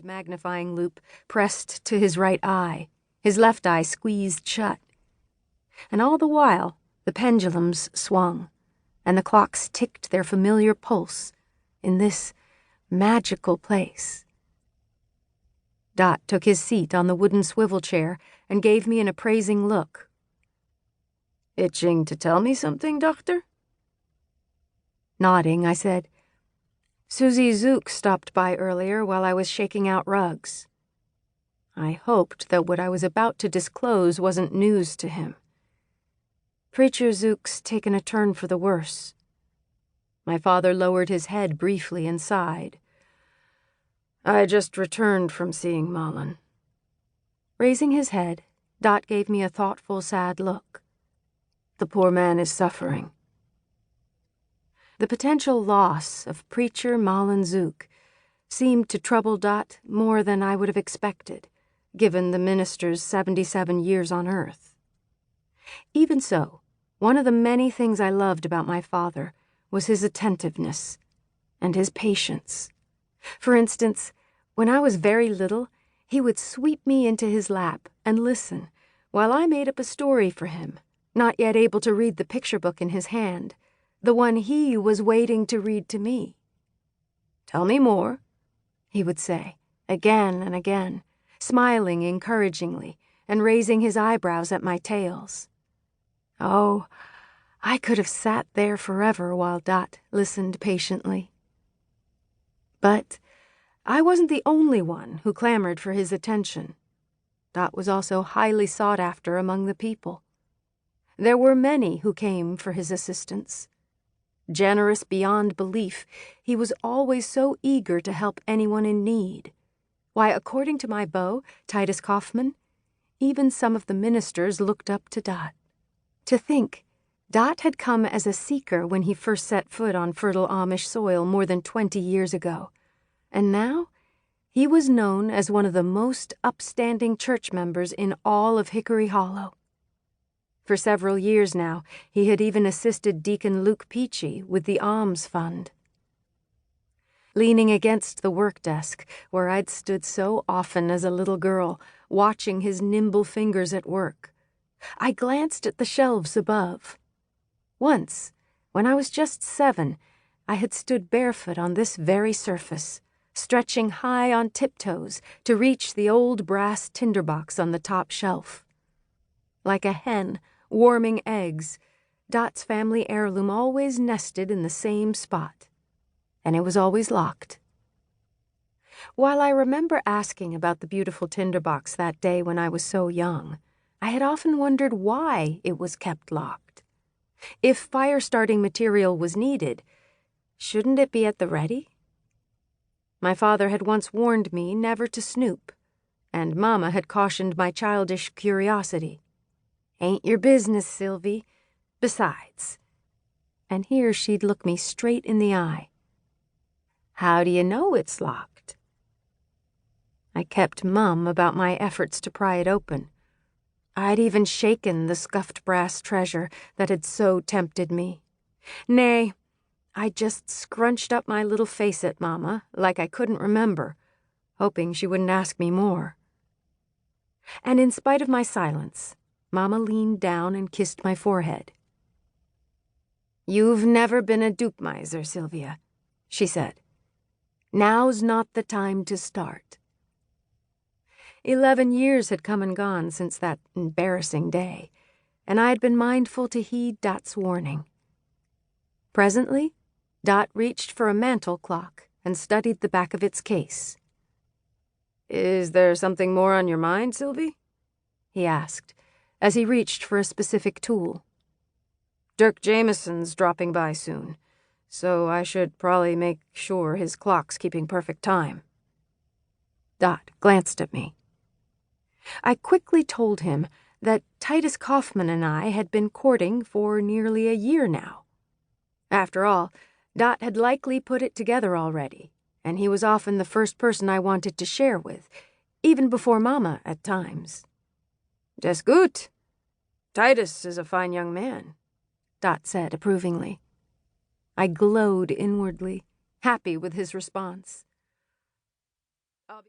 round magnifying loupe pressed to his right eye, his left eye squeezed shut. And all the while, the pendulums swung, and the clocks ticked their familiar pulse in this magical place. Dot took his seat on the wooden swivel chair and gave me an appraising look. "Itching to tell me something, Doctor?" Nodding, I said, "Susie Zook stopped by earlier while I was shaking out rugs." I hoped that what I was about to disclose wasn't news to him. Preacher Zook's taken a turn for the worse. My father lowered his head briefly and sighed. "I just returned from seeing Malin." Raising his head, Dot gave me a thoughtful, sad look. "The poor man is suffering." The potential loss of Preacher Malin Zook seemed to trouble Dot more than I would have expected, given the minister's 77 years on earth. Even so, one of the many things I loved about my father was his attentiveness and his patience. For instance, when I was very little, he would sweep me into his lap and listen while I made up a story for him, not yet able to read the picture book in his hand, the one he was waiting to read to me. "Tell me more," he would say, again and again, smiling encouragingly and raising his eyebrows at my tales. Oh, I could have sat there forever while Dot listened patiently. But I wasn't the only one who clamored for his attention. Dot was also highly sought after among the people. There were many who came for his assistance. Generous beyond belief, he was always so eager to help anyone in need. Why, according to my beau, Titus Kaufman, even some of the ministers looked up to Dot. To think, Dot had come as a seeker when he first set foot on fertile Amish soil more than 20 years ago, and now he was known as one of the most upstanding church members in all of Hickory Hollow. For several years now, he had even assisted Deacon Luke Peachy with the alms fund. Leaning against the work desk, where I'd stood so often as a little girl, watching his nimble fingers at work, I glanced at the shelves above. Once, when I was just 7, I had stood barefoot on this very surface, stretching high on tiptoes to reach the old brass tinderbox on the top shelf. Like a hen warming eggs, Dot's family heirloom always nested in the same spot, and it was always locked. While I remember asking about the beautiful tinderbox that day when I was so young, I had often wondered why it was kept locked. If fire-starting material was needed, shouldn't it be at the ready? My father had once warned me never to snoop, and Mama had cautioned my childish curiosity. "Ain't your business, Sylvie. Besides," and here she'd look me straight in the eye, "how do you know it's locked?" I kept mum about my efforts to pry it open. I'd even shaken the scuffed brass treasure that had so tempted me. Nay, I just scrunched up my little face at Mama like I couldn't remember, hoping she wouldn't ask me more. And in spite of my silence, Mama leaned down and kissed my forehead. "You've never been a dupe miser, Sylvia," she said. "Now's not the time to start." 11 years had come and gone since that embarrassing day, and I had been mindful to heed Dot's warning. Presently, Dot reached for a mantel clock and studied the back of its case. "Is there something more on your mind, Sylvie?" he asked, as he reached for a specific tool. "Dirk Jameson's dropping by soon, so I should probably make sure his clock's keeping perfect time." Dot glanced at me. I quickly told him that Titus Kaufman and I had been courting for nearly a year now. After all, Dot had likely put it together already, and he was often the first person I wanted to share with, even before Mama at times. "Das gut. Titus is a fine young man," Dot said approvingly. I glowed inwardly, happy with his response.